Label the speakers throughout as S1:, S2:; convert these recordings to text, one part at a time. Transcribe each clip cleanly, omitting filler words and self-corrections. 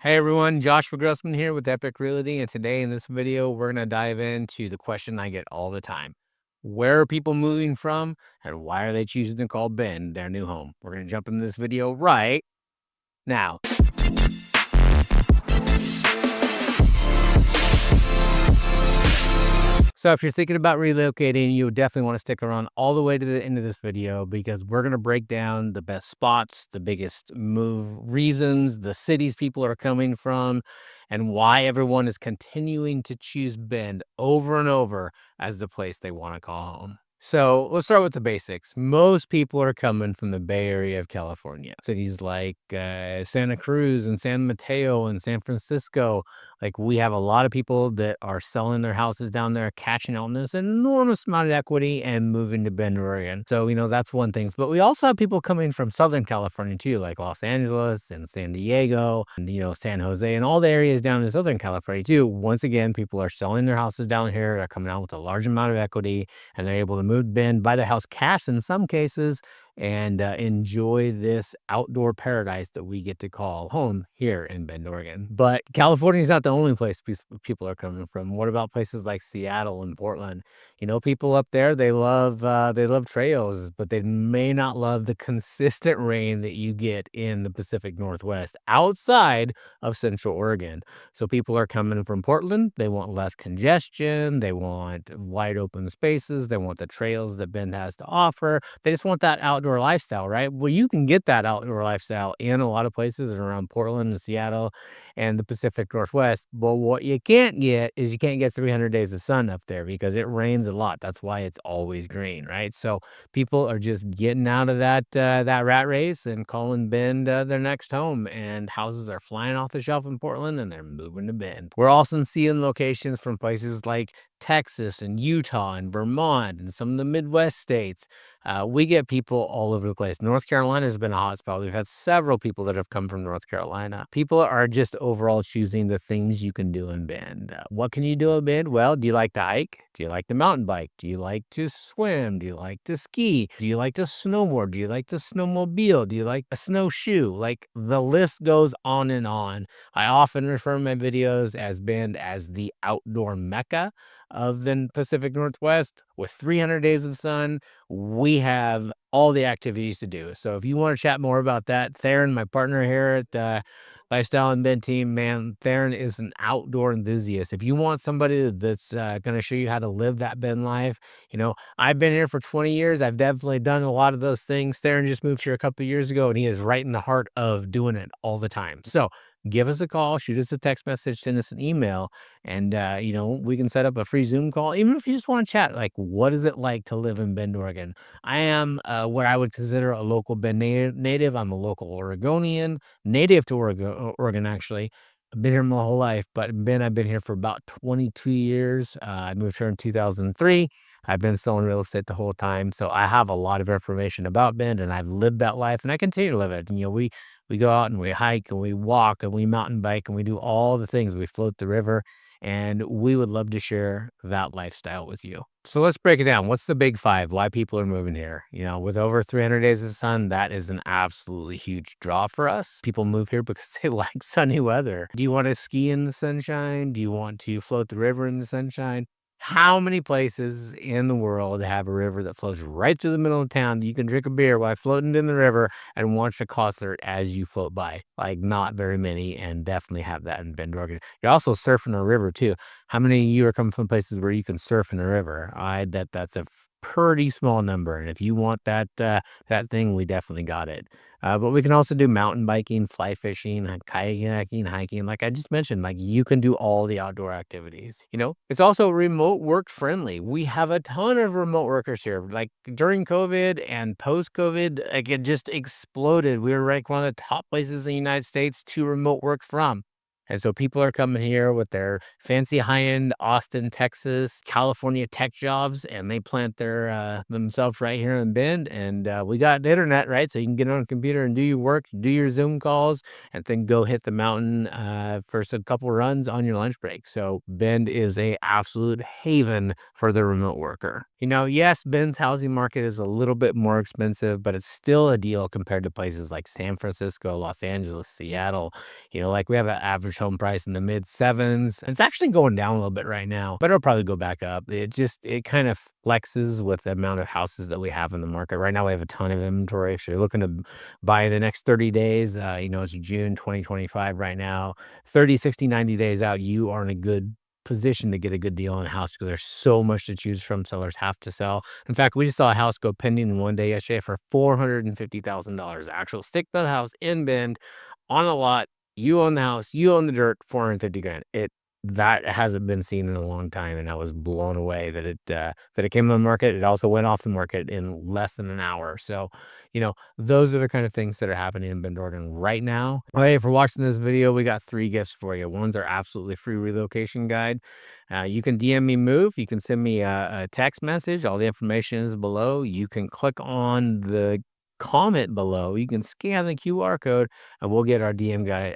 S1: Hey everyone, Joshua Grossman here with Epic Realty, and today in this video, we're going to dive into the question I get all the time. Where are people moving from, and why are they choosing to call Bend their new home? We're going to jump into this video right now. So if you're thinking about relocating, you definitely want to stick around all the way to the end of this video because we're going to break down the best spots, the biggest move reasons, the cities people are coming from, and why everyone is continuing to choose Bend over and over as the place they want to call home. So let's start with the basics. Most people are coming from the Bay Area of California. Cities like Santa Cruz and San Mateo and San Francisco. Like, we have a lot of people that are selling their houses down there, cashing out on this enormous amount of equity and moving to Bend, Oregon. So, that's one thing. But we also have people coming from Southern California too, like Los Angeles and San Diego and, San Jose and all the areas down in Southern California too. Once again, people are selling their houses down here. They're coming out with a large amount of equity and they're able to move to Bend, buy their house cash in some cases, and enjoy this outdoor paradise that we get to call home here in Bend, Oregon. But California is not the only place people are coming from. What about places like Seattle and Portland? People up there, they love trails, but they may not love the consistent rain that you get in the Pacific Northwest outside of Central Oregon. So people are coming from Portland. They want less congestion. They want wide open spaces. They want the trails that Bend has to offer. They just want that outdoor lifestyle, right? Well, you can get that outdoor lifestyle in a lot of places around Portland and Seattle and the Pacific Northwest. But what you can't get is you can't get 300 days of sun up there because it rains a lot. That's why it's always green, right? So people are just getting out of that rat race and calling Bend their next home, and houses are flying off the shelf in Portland and they're moving to Bend. We're also seeing locations from places like Texas and Utah and Vermont and some of the Midwest states. We get people all over the place. North Carolina has been a hot spot. We've had several people that have come from North Carolina. People are just overall choosing the things you can do in Bend. What can you do in Bend? Well, do you like to hike? Do you like to mountain bike? Do you like to swim? Do you like to ski? Do you like to snowboard? Do you like to snowmobile? Do you like a snowshoe? Like, the list goes on and on. I often refer my videos as Bend as the outdoor mecca of the Pacific Northwest. With 300 days of sun, we have all the activities to do. So if you want to chat more about that, Theron, my partner here at Lifestyle and Bend team, man, Theron is an outdoor enthusiast. If you want somebody that's going to show you how to live that Bend life, I've been here for 20 years. I've definitely done a lot of those things. Theron just moved here a couple of years ago, and he is right in the heart of doing it all the time. So give us a call, shoot us a text message, send us an email, and we can set up a free Zoom call. Even if you just want to chat, like, what is it like to live in Bend, Oregon? I am what I would consider a local Bend native. I'm a local Oregonian, native to Oregon actually. I've been here my whole life, but I've been here for about 22 years. I moved here in 2003. I've been selling real estate the whole time, so I have a lot of information about Bend, and I've lived that life, and I continue to live it. We go out and we hike and we walk and we mountain bike and we do all the things. We float the river, and we would love to share that lifestyle with you. So let's break it down. What's the big five? Why people are moving here? With over 300 days of sun, that is an absolutely huge draw for us. People move here because they like sunny weather. Do you want to ski in the sunshine? Do you want to float the river in the sunshine? How many places in the world have a river that flows right through the middle of town that you can drink a beer while floating in the river and watch a concert as you float by? Like, not very many, and definitely have that in Bend, Oregon. You're also surfing a river too. How many of you are coming from places where you can surf in a river? I bet that's a pretty small number, and if you want that thing, we definitely got it. But we can also do mountain biking, fly fishing, and kayaking, hiking. Like I just mentioned, like, you can do all the outdoor activities. It's also remote work friendly. We have a ton of remote workers here. Like, during COVID and post COVID, like, it just exploded. We were ranked one of the top places in the United States to remote work from. And so people are coming here with their fancy high-end Austin, Texas, California tech jobs, and they plant their themselves right here in Bend. And we got the internet, right? So you can get on a computer and do your work, do your Zoom calls, and then go hit the mountain for a couple runs on your lunch break. So Bend is a absolute haven for the remote worker. Yes, Ben's housing market is a little bit more expensive, but it's still a deal compared to places like San Francisco, Los Angeles, Seattle. Like we have an average home price in the mid sevens. It's actually going down a little bit right now, but it'll probably go back up. It kind of flexes with the amount of houses that we have in the market. Right now, we have a ton of inventory. If you're looking to buy in the next 30 days, it's June 2025 right now. 30, 60, 90 days out, you are in a good position to get a good deal on a house because there's so much to choose from. Sellers have to sell. In fact, we just saw a house go pending in one day yesterday for $450,000. Actual stick built house in Bend on a lot. You own the house, you own the dirt, 450 grand. That hasn't been seen in a long time, and I was blown away that it came on the market. It also went off the market in less than an hour. So, those are the kind of things that are happening in Bend, Oregon right now. Hey, if you're watching this video, we got 3 gifts for you. One's our absolutely free relocation guide. You can DM me move. You can send me a text message. All the information is below. You can click on the comment below. You can scan the QR code and we'll get our DM guide,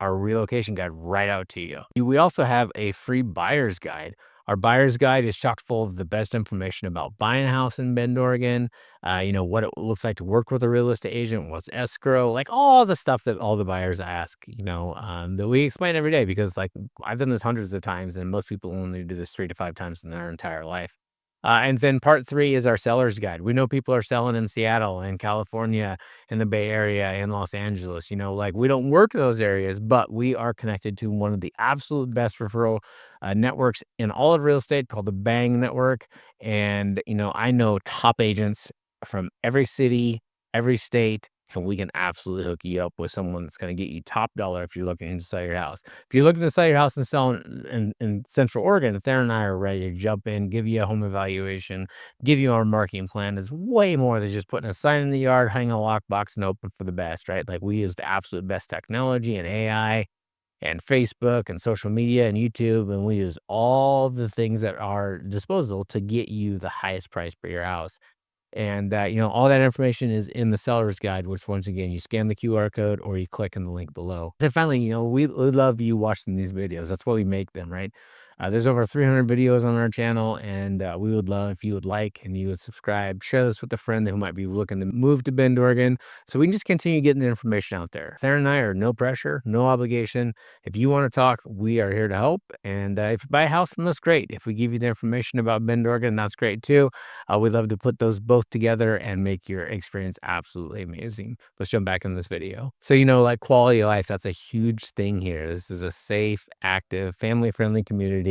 S1: our relocation guide right out to you. We also have a free buyer's guide. Our buyer's guide is chock full of the best information about buying a house in Bend, Oregon. What it looks like to work with a real estate agent, what's escrow, like all the stuff that all the buyers ask, that we explain every day because like I've done this hundreds of times and most people only do this 3 to 5 times in their entire life. And then part 3 is our seller's guide. We know people are selling in Seattle and California, in the Bay Area, in Los Angeles. Like we don't work those areas, but we are connected to one of the absolute best referral networks in all of real estate called the Bang Network. And, I know top agents from every city, every state, and we can absolutely hook you up with someone that's going to get you top dollar if you're looking to sell your house. If you're looking to sell your house and sell in Central Oregon, Theron and I are ready to jump in, give you a home evaluation, give you our marketing plan. Is way more than just putting a sign in the yard, hang a lockbox, and open for the best, right? Like we use the absolute best technology and AI and Facebook and social media and YouTube, and we use all the things at our disposal to get you the highest price for your house. And all that information is in the seller's guide, which once again, you scan the QR code or you click on the link below. And finally, we love you watching these videos. That's why we make them, right? There's over 300 videos on our channel, and we would love if you would like and you would subscribe, share this with a friend who might be looking to move to Bend, Oregon, so we can just continue getting the information out there. Theron and I are no pressure, no obligation. If you want to talk, we are here to help. And if you buy a house from us, great. If we give you the information about Bend, Oregon, that's great too. We'd love to put those both together and make your experience absolutely amazing. Let's jump back in this video. So, like quality of life, that's a huge thing here. This is a safe, active, family-friendly community.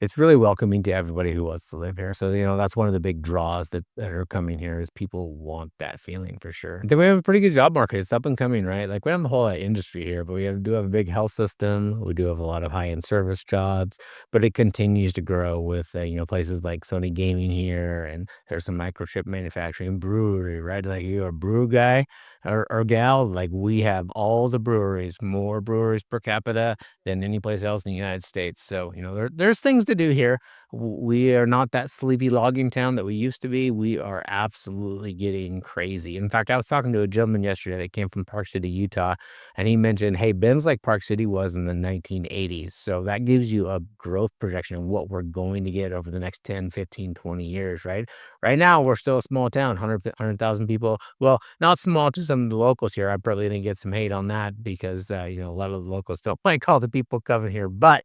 S1: It's really welcoming to everybody who wants to live here. So, that's one of the big draws that are coming here is people want that feeling for sure. Then we have a pretty good job market. It's up and coming, right? Like we have a whole industry here, but do have a big health system. We do have a lot of high-end service jobs, but it continues to grow with, places like Sony Gaming here, and there's some microchip manufacturing, brewery, right? Like you're a brew guy or gal, like we have all the breweries, more breweries per capita than any place else in the United States. So, there's things to do here. We are not that sleepy logging town that we used to be. We are absolutely getting crazy. In fact, I was talking to a gentleman yesterday that came from Park City, Utah, and he mentioned, hey, Ben's like Park City was in the 1980s. So that gives you a growth projection of what we're going to get over the next 10, 15, 20 years, right? Right now, we're still a small town, 100,000 people. Well, not small to some of the locals here. I probably didn't get some hate on that because, a lot of the locals don't like all the people coming here. But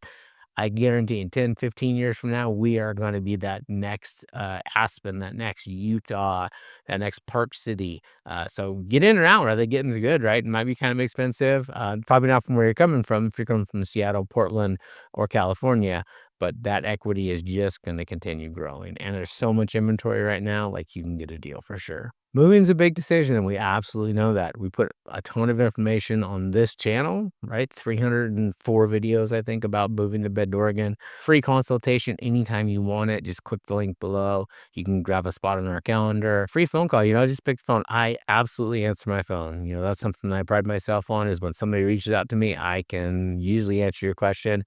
S1: I guarantee in 10, 15 years from now, we are going to be that next Aspen, that next Utah, that next Park City. So get in or out, right? The getting's good, right? It might be kind of expensive. Probably not from where you're coming from, if you're coming from Seattle, Portland, or California. But that equity is just going to continue growing. And there's so much inventory right now, like you can get a deal for sure. Moving's a big decision, and we absolutely know that. We put a ton of information on this channel, right? 304 videos, I think, about moving to Bend, Oregon. Free consultation anytime you want it. Just click the link below. You can grab a spot on our calendar. Free phone call, just pick the phone. I absolutely answer my phone. That's something I pride myself on, is when somebody reaches out to me, I can usually answer your question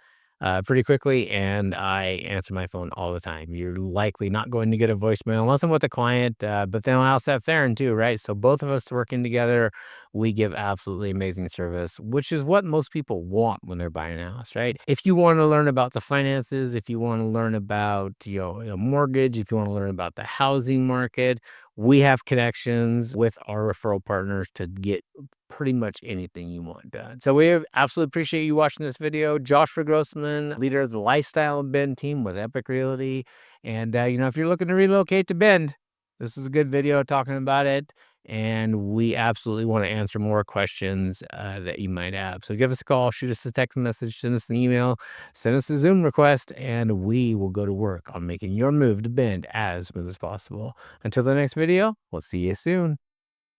S1: pretty quickly, and I answer my phone all the time. You're likely not going to get a voicemail unless I'm with a client, but then I also have Theron too, right? So both of us working together, We give absolutely amazing service, which is what most people want when they're buying a house, right? If you want to learn about the finances, if you want to learn about, a mortgage, if you want to learn about the housing market, we have connections with our referral partners to get pretty much anything you want done. So we absolutely appreciate you watching this video. Joshua Grossman, leader of the Lifestyle and Bend team with Epic Realty. And, if you're looking to relocate to Bend, this is a good video talking about it. And we absolutely want to answer more questions that you might have. So give us a call, shoot us a text message, send us an email, send us a Zoom request, and we will go to work on making your move to Bend as smooth as possible. Until the next video, we'll see you soon.